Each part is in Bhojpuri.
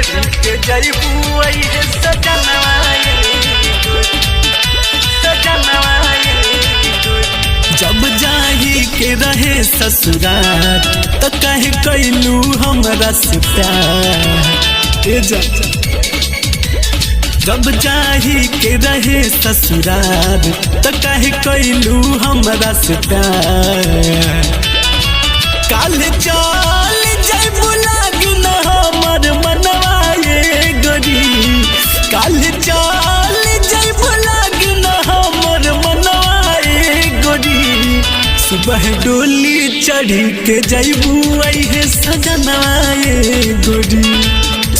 चढ़ के जइबू अइहे सजनवा जब जाही के रहे ससुराल तो कहे कैलू हमरा से प्यार जब जाही के रहे ससुराल तो कहे कैलू हमरा से प्यार काल चल जइबू लागी न हमर मनवा ये गोरी काल चल जइबू लागी न हमर मनवा ये गोरी सुबह डोली चढ़ी के जइबू अइहे सजनवा ये गोरी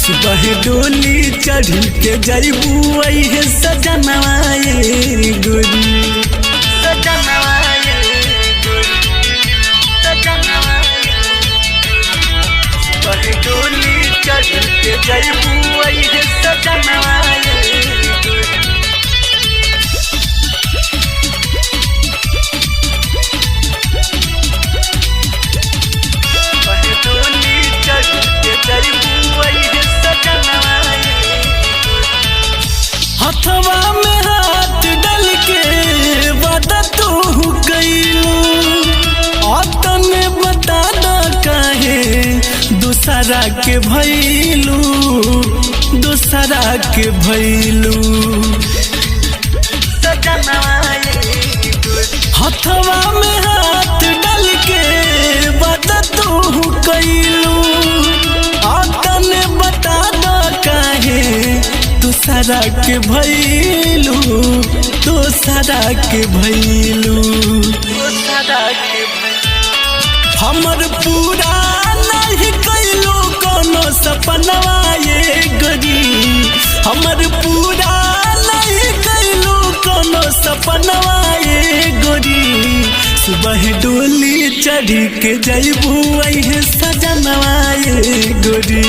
सुबह डोली चढ़ी के जइबू अइहे सजनवा ये गोरी सजनवा डोली चढ़ के जइबू अइहे सजनवा डोली चढ़ के जइबू अइहे सजनवा हथवा में हाथ डाल के वादा तू कइलू तने बता द काहे दूसरा के भइलू हथवा में हाथ डाल के बता तू कइलू तने बता द काहे दूसरा के भइलू हमर पूरा नहीं कैलू कोनो सपनवा ये गोरी हमर पूरा नहीं कैलू कोनो सपनवा ये गोरी सुबह डोली चढ़ी के जइबू अइहे सजनवा ये गोरी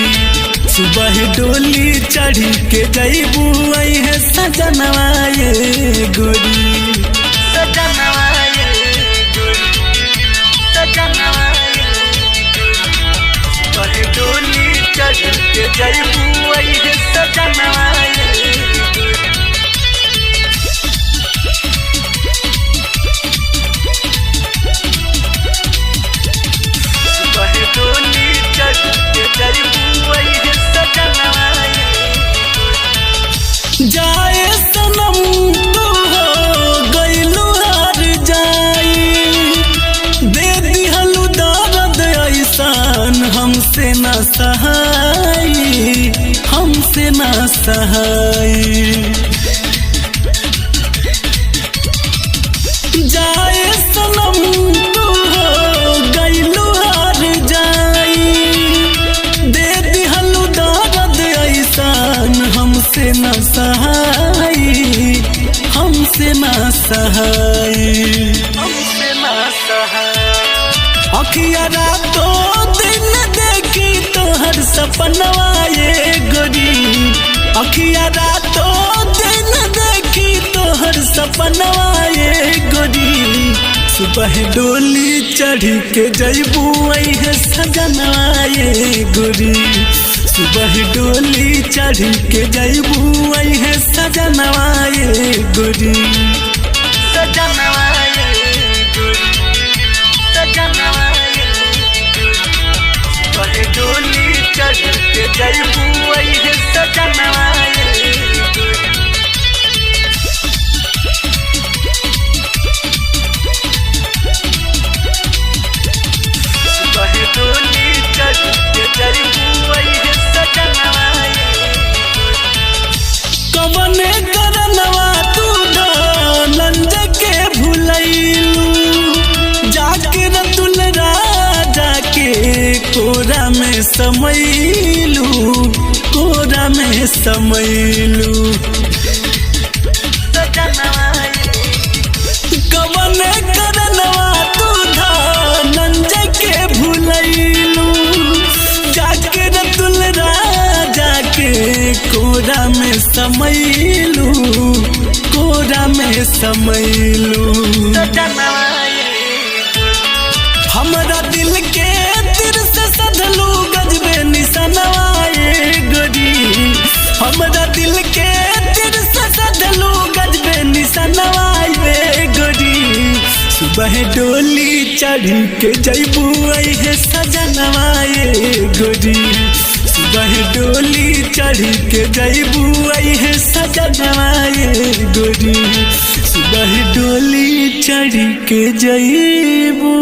सुबह डोली चढ़ी के जइबू अइहे सजनवा ये गोरी सजनवा डोली चढ़ के जइबू अइहे सजनवा डोली चढ़ के जइबू अइहे सजनवा जाए सनम तू हो गइलू हार जाई दे दिहलू दर्द ऐसान हमसे न सहाई जाए सनम तू हो गइलू हार जाई दे दिहलू दर्द ऐसान हमसे न सहाई अखिया रातों दिन देखी तोहर सपनवा ये गोरी अखिया रातों दिन देखी तोहर सपनवा ये गोरी सुबह डोली चढ़ी के जइबू अइहे सजनवा ये गोरी सुबह डोली चढ़ी के जइबू अइहे सजनवा ये गोरी सजनवा डोली चढ़ के जइबू अइहे सजनवा डोली चढ़ के जइबू अइहे सजनवा कवने करनवा तू ढोलंज के भुलैलू जाके रतुल राजा के कोरा में समैलू कवने करनवा तू धनंज के भुलैलू जाके रतुल राजा के कोरा में समैलू हमरा दिल के तिर से सधलू गजबे निसनवा ये गोरी सुबह डोली चढ़ी के जैबू है सजनवा ये गोरी, सुबह डोली चढ़ी के जैबू है सजनवा ये गोरी, सुबह डोली चढ़ी के जैबू।